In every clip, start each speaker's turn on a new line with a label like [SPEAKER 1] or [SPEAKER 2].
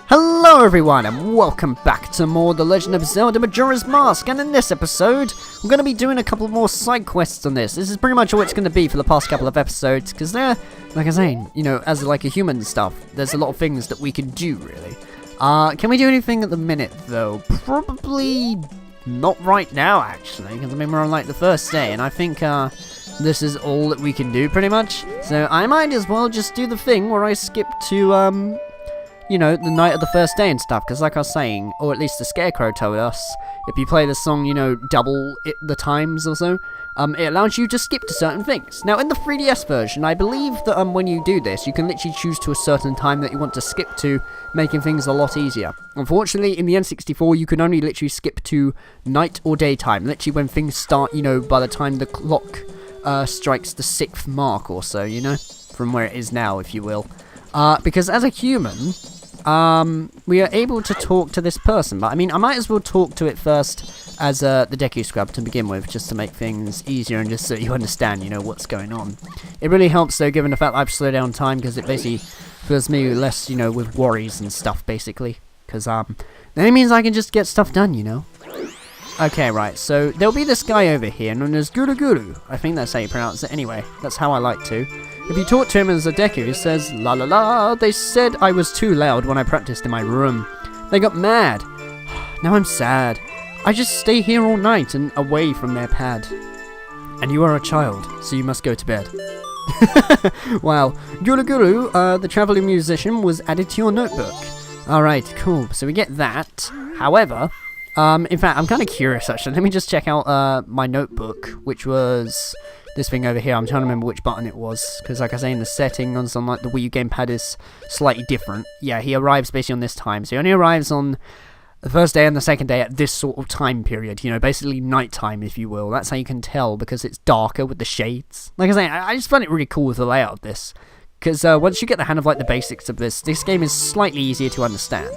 [SPEAKER 1] Hello everyone and welcome back to more The Legend of Zelda Majora's Mask, and in this episode we're going to be doing a couple more side quests on this. This is pretty much all it's going to be for the past couple of episodes, because they're, like I was saying, you know, as like a human and stuff, there's a lot of things that we can do really. Can we do anything at the minute though? Probably not right now actually, because I mean we're on like the first day and I think this is all that we can do pretty much. So I might as well just do the thing where I skip to you know, the night of the first day and stuff, because like I was saying, or at least the Scarecrow told us, if you play the song, you know, double it the times or so, it allows you to skip to certain things. Now, in the 3DS version, I believe that when you do this, you can literally choose to a certain time that you want to skip to, making things a lot easier. Unfortunately, in the N64, you can only literally skip to night or daytime, literally when things start, you know, by the time the clock strikes the 6th mark or so, you know, from where it is now, if you will. Because as a human, we are able to talk to this person, but I mean, I might as well talk to it first as the Deku Scrub to begin with, just to make things easier and just so you understand, you know, what's going on. It really helps though, given the fact that I've slowed down time, because it basically fills me less, you know, with worries and stuff, basically. Because, then it means I can just get stuff done, you know. Okay, right, so there'll be this guy over here known as Guru Guru. I think that's how you pronounce it anyway. That's how I like to. If you talk to him as a Deku, he says, "La la la, they said I was too loud when I practiced in my room. They got mad. Now I'm sad. I just stay here all night and away from their pad. And you are a child, so you must go to bed." Wow. Guru Guru, the traveling musician, was added to your notebook. Alright, cool. So we get that. However, in fact, I'm kind of curious actually. Let me just check out my notebook, which was this thing over here. I'm trying to remember which button it was, because like I say, in the settings on like the Wii U gamepad is slightly different. Yeah, he arrives basically on this time, so he only arrives on the first day and the second day at this sort of time period, you know, basically nighttime, if you will. That's how you can tell, because it's darker with the shades. Like I say, I just find it really cool with the layout of this, because once you get the hang of like the basics of this game is slightly easier to understand.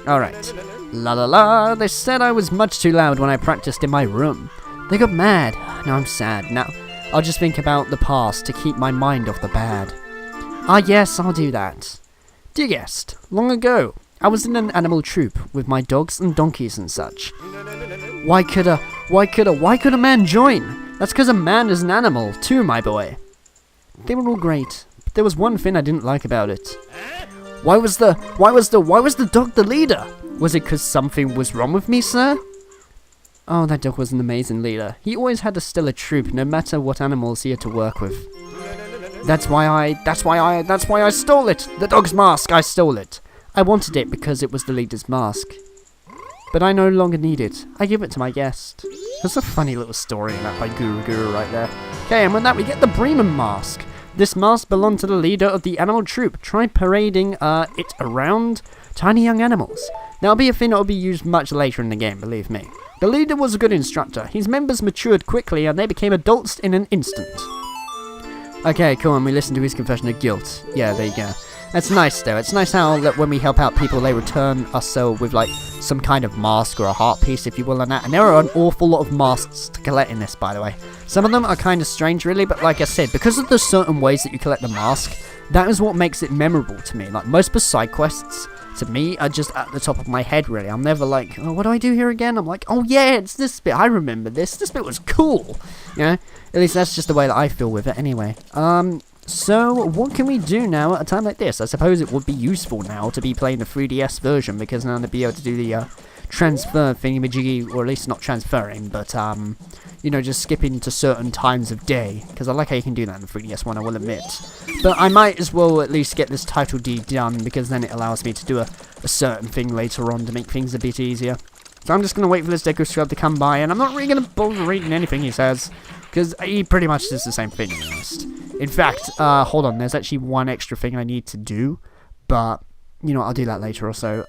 [SPEAKER 1] Alright. La la la, they said I was much too loud when I practiced in my room. They got mad. Now I'm sad. Now I'll just think about the past to keep my mind off the bad. Ah yes, I'll do that. Dear guest, long ago, I was in an animal troop with my dogs and donkeys and such. Why could a man join? That's because a man is an animal too, my boy. They were all great, but there was one thing I didn't like about it. Why was the dog the leader? Was it because something was wrong with me, sir? Oh, that dog was an amazing leader. He always had a stellar troop, no matter what animals he had to work with. That's why I stole it! The dog's mask, I stole it! I wanted it because it was the leader's mask. But I no longer need it. I give it to my guest. That's a funny little story in that by Guru Guru right there. Okay, and with that we get the Bremen mask. This mask belonged to the leader of the animal troop. Try parading it around tiny young animals. That'll be a thing that will be used much later in the game, believe me. The leader was a good instructor. His members matured quickly and they became adults in an instant. Okay, cool, and we listen to his confession of guilt. Yeah, there you go. That's nice though. It's nice how that when we help out people, they return us with like some kind of mask or a heart piece, if you will, and that. And there are an awful lot of masks to collect in this, by the way. Some of them are kind of strange, really, but like I said, because of the certain ways that you collect the mask, that is what makes it memorable to me. Like most of the side quests, to me, are just at the top of my head, really. I'm never like, oh, what do I do here again? I'm like, oh yeah, it's this bit. I remember this. This bit was cool. You know? At least that's just the way that I feel with it anyway. So, what can we do now at a time like this? I suppose it would be useful now to be playing the 3DS version, because now to be able to do the transfer thingy-majiggy, or at least not transferring, but, you know, just skipping to certain times of day, because I like how you can do that in the 3DS one, I will admit. But I might as well at least get this title deed done, because then it allows me to do a certain thing later on to make things a bit easier. So I'm just going to wait for this Deku Scrub to come by, and I'm not really going to bother reading anything he says, because he pretty much does the same thing, to be honest. In fact, hold on, there's actually one extra thing I need to do, but, you know, I'll do that later or so.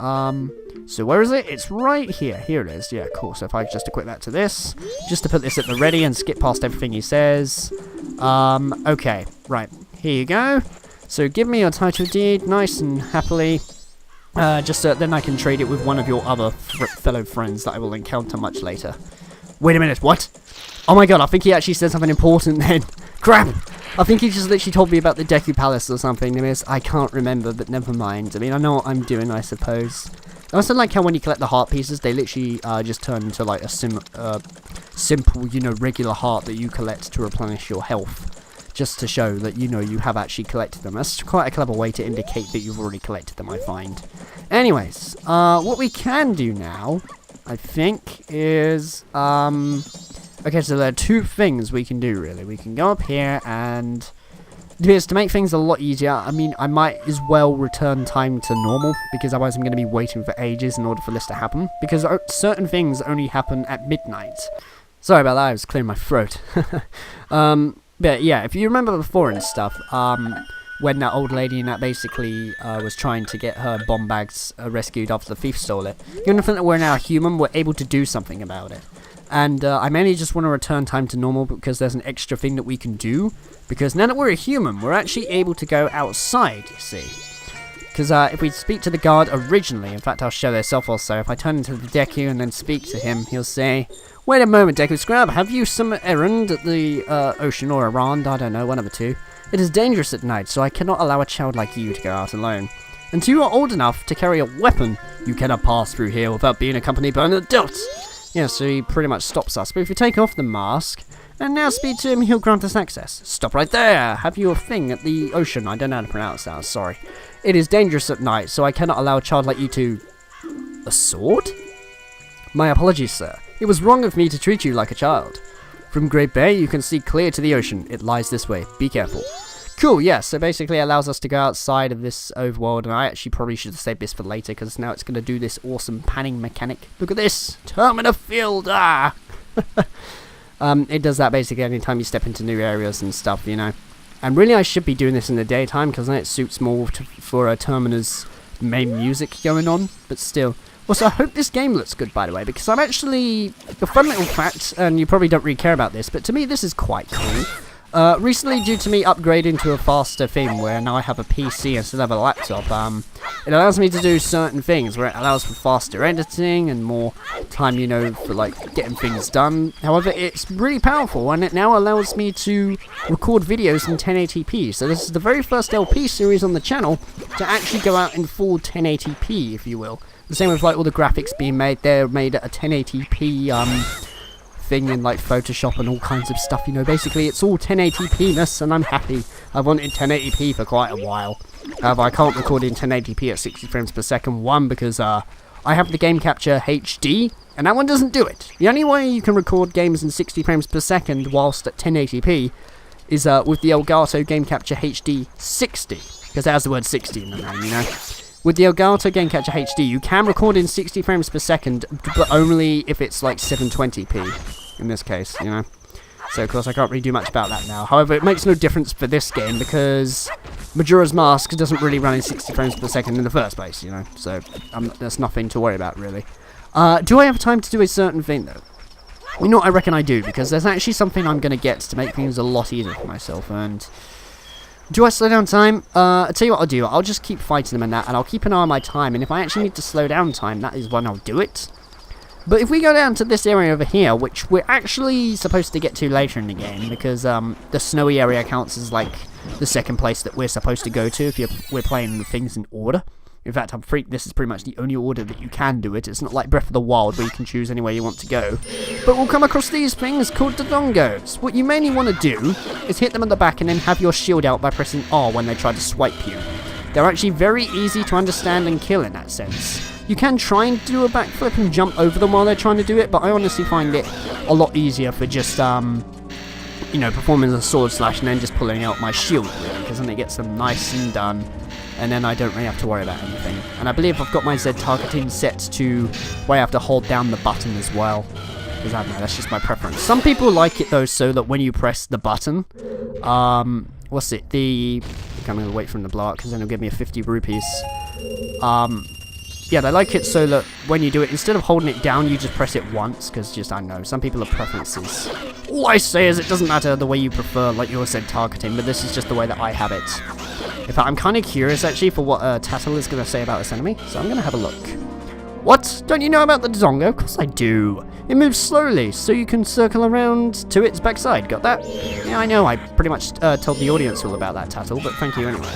[SPEAKER 1] So where is it? It's right here. Here it is. Yeah, cool. So if I just equip that to this, just to put this at the ready and skip past everything he says. Okay, right. Here you go. So give me your title deed, nice and happily. Just so then I can trade it with one of your other fellow friends that I will encounter much later. Wait a minute, what? Oh my god, I think he actually said something important then. Crap! I think he just literally told me about the Deku Palace or something. I can't remember, but never mind. I mean, I know what I'm doing, I suppose. I also like how when you collect the heart pieces, they literally just turn into like a simple, you know, regular heart that you collect to replenish your health. Just to show that, you know, you have actually collected them. That's quite a clever way to indicate that you've already collected them, I find. Anyways, what we can do now, I think, is, okay, so there are two things we can do, really. We can go up here and do this to make things a lot easier. I mean, I might as well return time to normal, because otherwise I'm going to be waiting for ages in order for this to happen, because certain things only happen at midnight. Sorry about that, I was clearing my throat. But yeah, if you remember before and stuff, when that old lady and that basically was trying to get her bomb bags rescued after the thief stole it, you're going to think that we're now human, we're able to do something about it. And I mainly just want to return time to normal because there's an extra thing that we can do. Because now that we're a human, we're actually able to go outside, you see. Because if we speak to the guard originally, in fact I'll show this off also, if I turn into the Deku and then speak to him, he'll say, "Wait a moment, Deku Scrub, have you some errand at the ocean or around? I don't know, one of the two. It is dangerous at night, so I cannot allow a child like you to go out alone. Until you are old enough to carry a weapon, you cannot pass through here without being accompanied by an adult." Yeah, so he pretty much stops us. But if you take off the mask, and now speak to him, he'll grant us access. Stop right there! Have you a thing at the ocean? I don't know how to pronounce that, sorry. It is dangerous at night, so I cannot allow a child like you to... A sword? My apologies, sir. It was wrong of me to treat you like a child. From Great Bay, you can see clear to the ocean. It lies this way. Be careful. Cool, yeah, so basically it allows us to go outside of this overworld, and I actually probably should have saved this for later, because now it's going to do this awesome panning mechanic. Look at this! Termina Field! Ah! It does that basically anytime you step into new areas and stuff, you know. And really I should be doing this in the daytime, because then it suits more for Termina's main music going on, but still. Also, I hope this game looks good, by the way, because I'm actually... A fun little fact, and you probably don't really care about this, but to me this is quite cool. Recently, due to me upgrading to a faster thing, where now I have a PC instead of a laptop, it allows me to do certain things, where it allows for faster editing and more time, you know, for, like, getting things done. However, it's really powerful, and it now allows me to record videos in 1080p. So this is the very first LP series on the channel to actually go out in full 1080p, if you will. The same with, like, all the graphics being made, they're made at a 1080p, thing in like Photoshop and all kinds of stuff, you know. Basically it's all 1080p-ness, and I'm happy. I've wanted 1080p for quite a while. However, I can't record in 1080p at 60 frames per second. One, because I have the Game Capture HD, and that one doesn't do it. The only way you can record games in 60 frames per second whilst at 1080p is with the Elgato Game Capture HD 60, because it has the word 60 in the name, you know. With the Elgato Game Capture HD, you can record in 60 frames per second, but only if it's like 720p, in this case, you know. So, of course, I can't really do much about that now. However, it makes no difference for this game, because Majora's Mask doesn't really run in 60 frames per second in the first place, you know. So, there's nothing to worry about, really. Do I have time to do a certain thing, though? You know what, I reckon I do, because there's actually something I'm going to get to make things a lot easier for myself, and... Do I slow down time? I'll tell you what I'll do. I'll just keep fighting them and that, and I'll keep an eye on my time, and if I actually need to slow down time, that is when I'll do it. But if we go down to this area over here, which we're actually supposed to get to later in the game, because the snowy area counts as, like, the second place that we're supposed to go to if we're playing the things in order. In fact, this is pretty much the only order that you can do it. It's not like Breath of the Wild, where you can choose anywhere you want to go. But we'll come across these things called Dodongos. What you mainly want to do is hit them at the back and then have your shield out by pressing R when they try to swipe you. They're actually very easy to understand and kill in that sense. You can try and do a backflip and jump over them while they're trying to do it, but I honestly find it a lot easier for just, you know, performing a sword slash and then just pulling out my shield, really, because then it gets them nice and done. And then I don't really have to worry about anything. And I believe I've got my Z targeting set to where I have to hold down the button as well. Because I don't know, that's just my preference. Some people like it though, so that when you press the button, what's it? I'm going to wait for him to blow up, because then it'll give me a 50 rupees. Yeah, they like it so that when you do it, instead of holding it down, you just press it once, because just, I don't know, some people have preferences. All I say is it doesn't matter the way you prefer, like yours said, targeting, but this is just the way that I have it. In fact, I'm kind of curious, actually, for what Tattle is going to say about this enemy, so I'm going to have a look. What? Don't you know about the Dongo? Of course I do. It moves slowly, so you can circle around to its backside. Got that? Yeah, I know. I pretty much told the audience all about that, Tattle, but thank you anyway.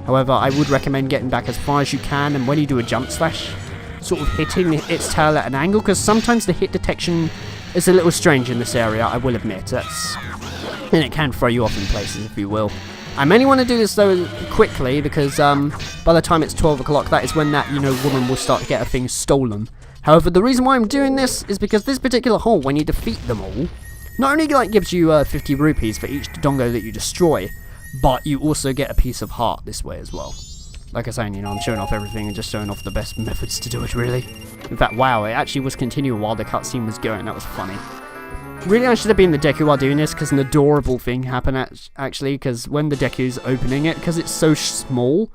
[SPEAKER 1] However, I would recommend getting back as far as you can, and when you do a jump slash, sort of hitting its tail at an angle, because sometimes the hit detection is a little strange in this area, I will admit. And it can throw you off in places, if you will. I mainly want to do this, though, quickly, because by the time it's 12 o'clock, that is when that, woman will start to get her things stolen. However, the reason why I'm doing this is because this particular hole, when you defeat them all, not only gives you 50 rupees for each Dongo that you destroy, but you also get a piece of heart this way as well. Like I was saying, I'm showing off everything and just showing off the best methods to do it, really. In fact, wow, it actually was continuing while the cutscene was going. That was funny. Really, I should have been the Deku while doing this, because an adorable thing happened, actually, because when the Deku's opening it, because it's so small,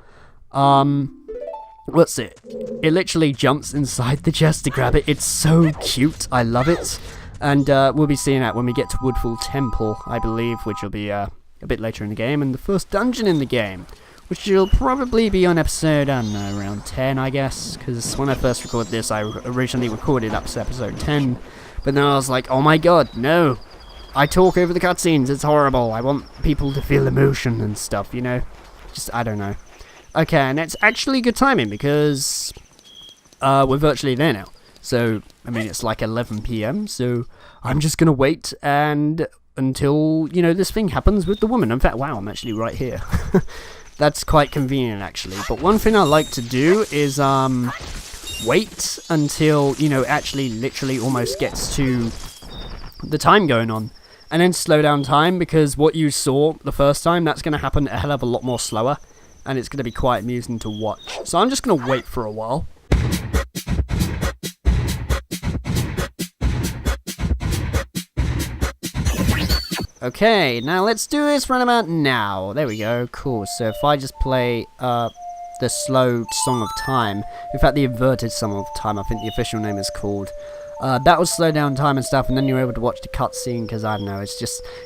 [SPEAKER 1] what's it? It literally jumps inside the chest to grab it. It's so cute. I love it. And we'll be seeing that when we get to Woodfall Temple, I believe, which will be a bit later in the game, and the first dungeon in the game, which will probably be on episode, I don't know, around 10, I guess, because when I first recorded this, I originally recorded up to episode 10, but then I was like, oh my god, no, I talk over the cutscenes, it's horrible, I want people to feel emotion and stuff, just, I don't know. Okay, and it's actually good timing, because we're virtually there now, so, I mean, it's like 11 PM, so I'm just gonna wait until, this thing happens with the woman. In fact, wow, I'm actually right here. That's quite convenient, actually. But one thing I like to do is wait until, actually literally almost gets to the time going on. And then slow down time, because what you saw the first time, that's going to happen a hell of a lot more slower. And it's going to be quite amusing to watch. So I'm just going to wait for a while. Okay, now let's do this right about now. There we go, cool. So if I just play the slow Song of Time, in fact the inverted Song of Time, I think the official name is called, that will slow down time and stuff, and then you're able to watch the cutscene, because I don't know,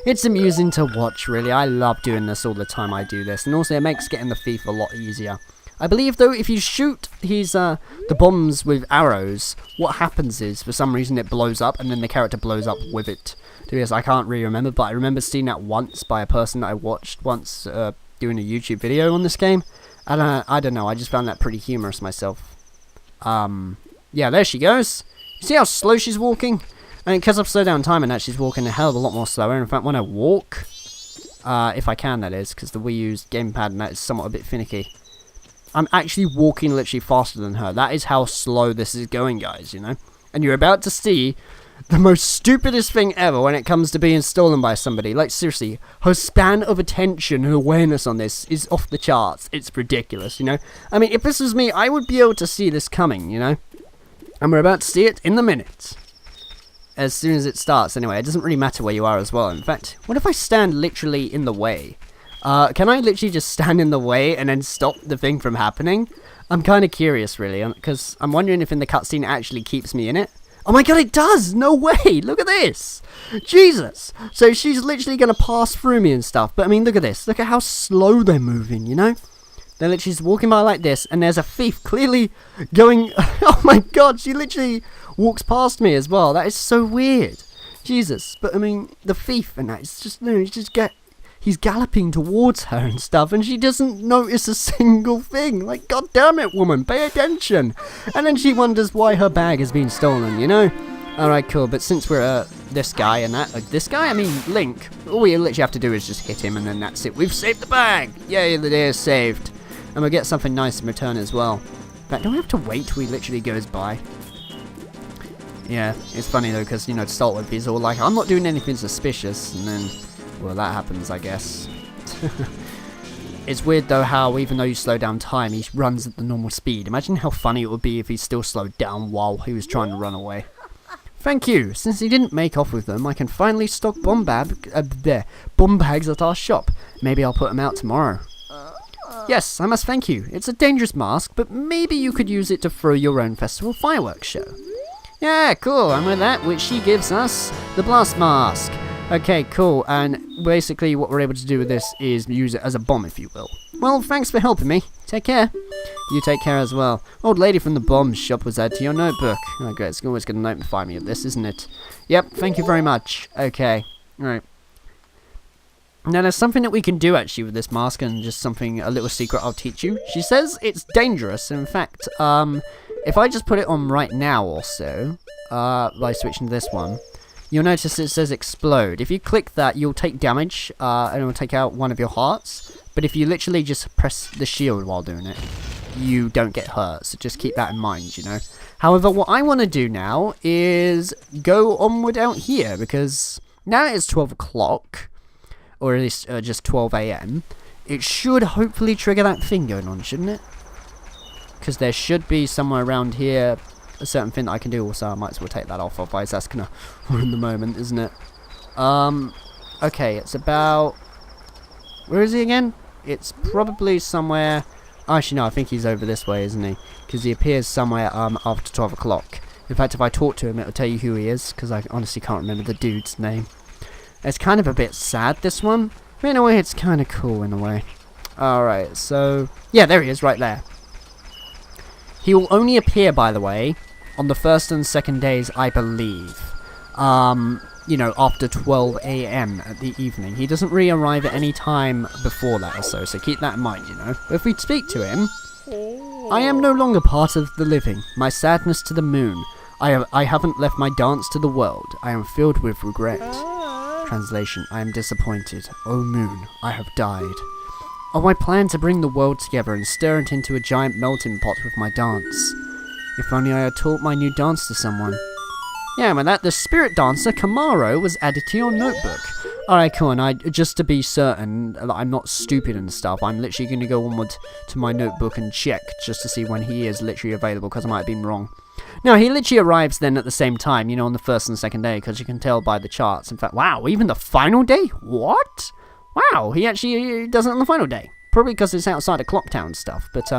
[SPEAKER 1] it's amusing to watch, really. I love doing this all the time I do this, and also it makes getting the thief a lot easier. I believe, though, if you shoot the bombs with arrows, what happens is, for some reason, it blows up, and then the character blows up with it. To be honest, I can't really remember, but I remember seeing that once by a person that I watched once doing a YouTube video on this game, and I don't know, I just found that pretty humorous myself. Yeah, there she goes. You see how slow she's walking? And because I've slowed down time and that, she's walking a hell of a lot more slower. In fact, when I walk, if I can, that is, because the Wii U's gamepad and that is somewhat a bit finicky, I'm actually walking literally faster than her. That is how slow this is going, guys, And you're about to see the most stupidest thing ever when it comes to being stolen by somebody. Like, seriously, her span of attention and awareness on this is off the charts. It's ridiculous, I mean, if this was me, I would be able to see this coming, And we're about to see it in the minute. As soon as it starts, anyway. It doesn't really matter where you are as well. In fact, what if I stand literally in the way? Can I literally just stand in the way and then stop the thing from happening? I'm kind of curious, really, because I'm wondering if in the cutscene it actually keeps me in it. Oh my god, it does! No way! Look at this! Jesus! So she's literally going to pass through me and stuff. But I mean, look at this. Look at how slow they're moving, They're literally just walking by like this, and there's a thief clearly going... Oh my god, she literally walks past me as well. That is so weird. Jesus. But I mean, the thief and that, it's just... He's galloping towards her and stuff, and she doesn't notice a single thing. Like, god damn it, woman, pay attention. And then she wonders why her bag has been stolen, Alright, cool, but since we're this guy and that, this guy, I mean, Link, all we literally have to do is just hit him, and then that's it. We've saved the bag! Yay, the day is saved. And we'll get something nice in return as well. In fact, don't we have to wait till he literally goes by? Yeah, it's funny though, because, to start with, he's all like, I'm not doing anything suspicious, and then... Well, that happens, I guess. It's weird, though, how even though you slow down time, he runs at the normal speed. Imagine how funny it would be if he still slowed down while he was trying to run away. Thank you. Since he didn't make off with them, I can finally stock bomb bags at our shop. Maybe I'll put them out tomorrow. Yes, I must thank you. It's a dangerous mask, but maybe you could use it to throw your own festival fireworks show. Yeah, cool. And with that, which she gives us, the blast mask. Okay, cool. And basically what we're able to do with this is use it as a bomb, if you will. Well, thanks for helping me. Take care. You take care as well. Old lady from the bomb shop was added to your notebook. Oh, great. It's always going to notify me of this, isn't it? Yep, thank you very much. Okay, right. Now, there's something that we can do, actually, with this mask, and just something, a little secret I'll teach you. She says it's dangerous. In fact, if I just put it on right now, also, by switching to this one, you'll notice it says explode. If you click that, you'll take damage, and it will take out one of your hearts. But if you literally just press the shield while doing it, you don't get hurt. So just keep that in mind, you know. However, what I want to do now is go onward out here, because now it's 12 o'clock, or at least just 12 AM. It should hopefully trigger that thing going on, shouldn't it? Because there should be somewhere around here a certain thing that I can do. Also, I might as well take that off, otherwise that's going to ruin the moment, isn't it? Okay, it's about... Where is he again? It's probably somewhere... Actually, no, I think he's over this way, isn't he? Because he appears somewhere after 12 o'clock. In fact, if I talk to him, it'll tell you who he is, because I honestly can't remember the dude's name. It's kind of a bit sad, this one. But in a way, it's kind of cool, in a way. Alright, so... Yeah, there he is, right there. He will only appear, by the way, on the first and second days, I believe. You know, after 12 AM at the evening. He doesn't really arrive at any time before that or so keep that in mind, you know. But if we speak to him... I am no longer part of the living. My sadness to the moon. I haven't left my dance to the world. I am filled with regret. Translation, I am disappointed. O moon, I have died. Oh, I plan to bring the world together and stir it into a giant melting pot with my dance. If only I had taught my new dance to someone. Yeah, with that, the spirit dancer, Kamaro, was added to your notebook. Alright, cool, and just to be certain that I'm not stupid and stuff, I'm literally going to go onward to my notebook and check, just to see when he is literally available, because I might have been wrong. No, he literally arrives then at the same time, you know, on the first and second day, because you can tell by the charts. In fact, wow, even the final day? What? Wow, he actually does it on the final day. Probably because it's outside of Clocktown stuff, but,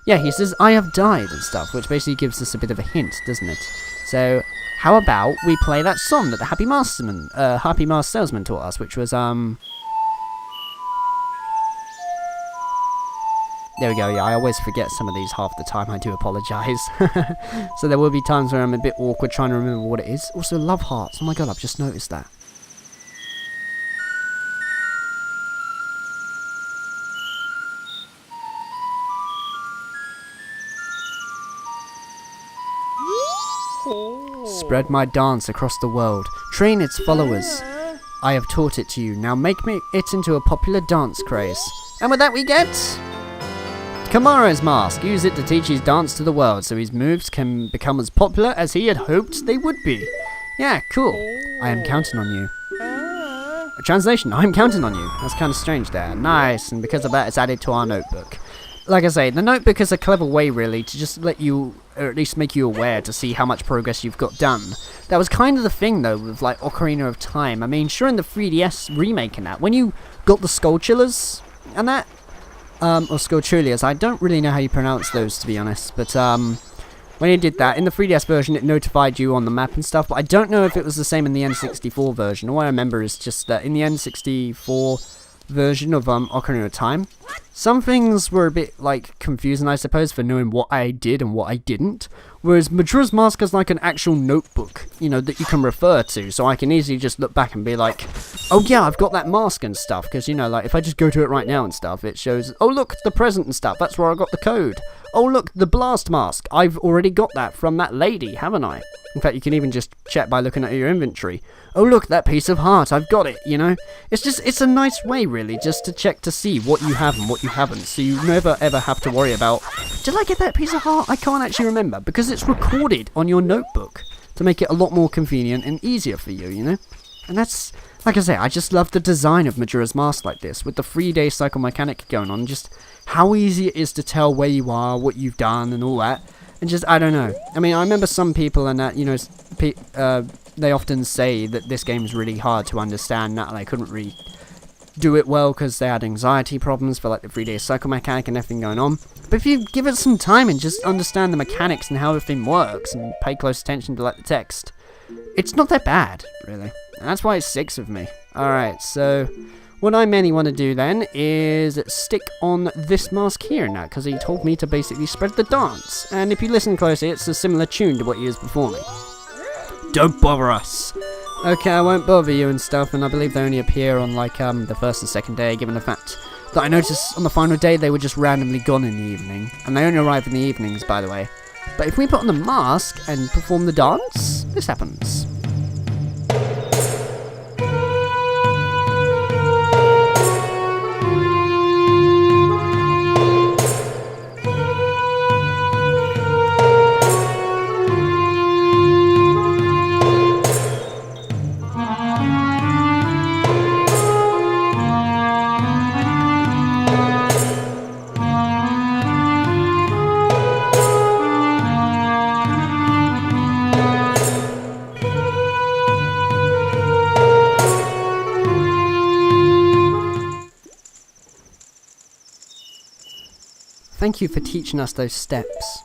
[SPEAKER 1] yeah, he says, I have died and stuff, which basically gives us a bit of a hint, doesn't it? So... How about we play that song that the Happy Mask Salesman taught us, which was, There we go, yeah, I always forget some of these half the time, I do apologise. So there will be times where I'm a bit awkward trying to remember what it is. Also, Love Hearts, oh my god, I've just noticed that. Spread my dance across the world. Train its followers. I have taught it to you. Now make it into a popular dance craze. And with that we get... Kamaro's mask. Use it to teach his dance to the world so his moves can become as popular as he had hoped they would be. Yeah, cool. I am counting on you. A translation, I'm counting on you. That's kind of strange there. Nice, and because of that it's added to our notebook. Like I say, the notebook is a clever way, really, to just let you, or at least make you aware to see how much progress you've got done. That was kind of the thing, though, with, like, Ocarina of Time. I mean, sure, in the 3DS remake and that, when you got the Skulltulas and that, or Skulltulas, I don't really know how you pronounce those, to be honest, but, when you did that, in the 3DS version, it notified you on the map and stuff, but I don't know if it was the same in the N64 version. All I remember is just that in the N64 version of Ocarina of Time, some things were a bit, like, confusing, I suppose, for knowing what I did and what I didn't, whereas Majora's Mask is like an actual notebook, you know, that you can refer to, so I can easily just look back and be like, oh yeah, I've got that mask and stuff, because, you know, like, if I just go to it right now and stuff, it shows, oh look, the present and stuff, that's where I got the code. Oh look, the blast mask, I've already got that from that lady, haven't I? In fact, you can even just check by looking at your inventory. Oh look, that piece of heart, I've got it, you know? It's a nice way, really, just to check to see what you have and what you haven't, so you never ever have to worry about, did I get that piece of heart? I can't actually remember, because it's recorded on your notebook to make it a lot more convenient and easier for you, you know? And that's, like I say, I just love the design of Majora's Mask like this, with the 3-day cycle mechanic going on, just how easy it is to tell where you are, what you've done, and all that. And just, I don't know. I mean, I remember some people and that, you know, they often say that this game's really hard to understand, that they couldn't really do it well because they had anxiety problems for like the 3-day cycle mechanic and everything going on. But if you give it some time and just understand the mechanics and how everything works and pay close attention to like the text, it's not that bad, really. And that's why it sticks with me. Alright, so what I mainly want to do then is stick on this mask here now, because he told me to basically spread the dance. And if you listen closely, it's a similar tune to what he is performing. Don't bother us! Okay, I won't bother you and stuff, and I believe they only appear on like the first and second day, given the fact that I noticed on the final day they were just randomly gone in the evening. And they only arrive in the evenings, by the way. But if we put on the mask and perform the dance, this happens. Thank you for teaching us those steps.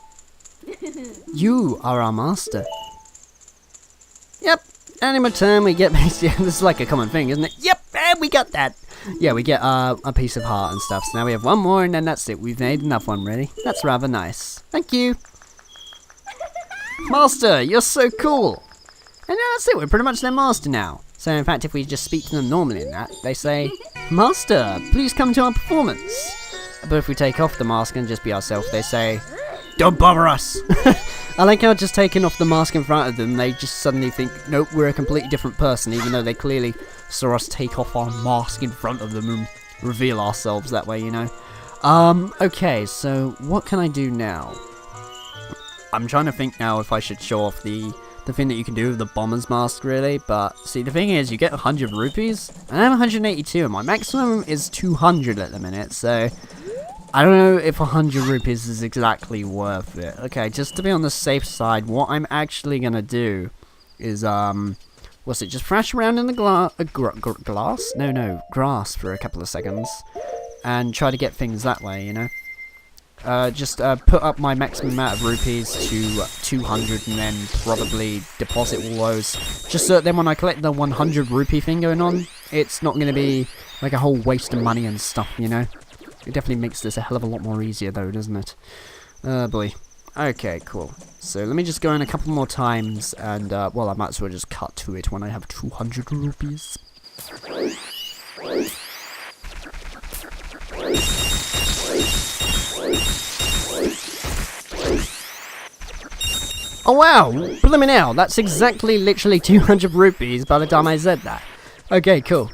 [SPEAKER 1] You are our master. Yep, any more time we get basically, this is like a common thing, isn't it? Yep, and we got that. Yeah, we get a piece of heart and stuff. So now we have one more and then that's it. We've made enough one, really. That's rather nice. Thank you. Master, you're so cool. And that's it, we're pretty much their master now. So in fact, if we just speak to them normally in that, they say, Master, please come to our performance. But if we take off the mask and just be ourselves, they say, don't bother us! I like how just taking off the mask in front of them, they just suddenly think, nope, we're a completely different person, even though they clearly saw us take off our mask in front of them and reveal ourselves that way, you know? Okay, so what can I do now? I'm trying to think now if I should show off the thing that you can do with the bomber's mask, really, but see, the thing is, you get 100 rupees, and I have 182, and my maximum is 200 at the minute, so I don't know if 100 rupees is exactly worth it. Okay, just to be on the safe side, what I'm actually gonna do is, what's it, just thrash around in the glass? No, grass for a couple of seconds, and try to get things that way, you know? Just put up my maximum amount of rupees to 200 and then probably deposit all those. Just so that then when I collect the 100 rupee thing going on, it's not going to be like a whole waste of money and stuff, you know? It definitely makes this a hell of a lot more easier though, doesn't it? Boy. Okay, cool. So let me just go in a couple more times and, well, I might as well just cut to it when I have 200 rupees. Oh wow, blimmin' hell, that's exactly literally 200 rupees by the time I said that. Okay, cool.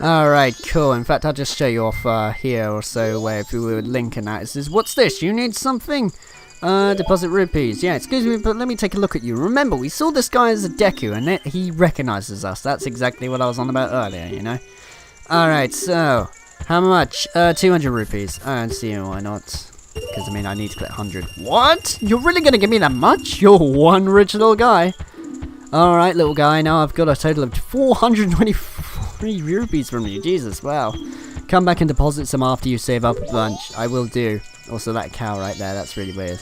[SPEAKER 1] Alright, cool. In fact, I'll just show you off here or so, where if we were linking that, it says, what's this? You need something? Deposit rupees. Yeah, excuse me, but let me take a look at you. Remember, we saw this guy as a Deku, and he recognizes us. That's exactly what I was on about earlier, you know? Alright, so, how much? 200 rupees. I don't see why not. Because, I mean, I need to collect 100. What? You're really going to give me that much? You're one rich little guy. Alright, little guy. Now I've got a total of 423 rupees from you. Jesus, wow. Come back and deposit some after you save up a bunch. I will do. Also, that cow right there. That's really weird.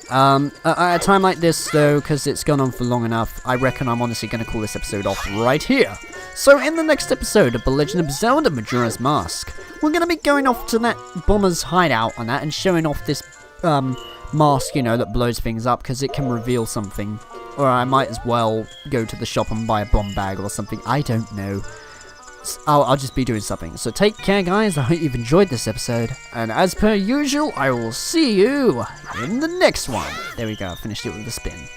[SPEAKER 1] At a time like this, though, because it's gone on for long enough, I reckon I'm honestly going to call this episode off right here. So, in the next episode of The Legend of Zelda Majora's Mask, we're going to be going off to that bomber's hideout on that and showing off this, mask, you know, that blows things up because it can reveal something. Or I might as well go to the shop and buy a bomb bag or something. I don't know. I'll just be doing something. So take care, guys. I hope you've enjoyed this episode. And as per usual, I will see you in the next one. There we go. I finished it with a spin.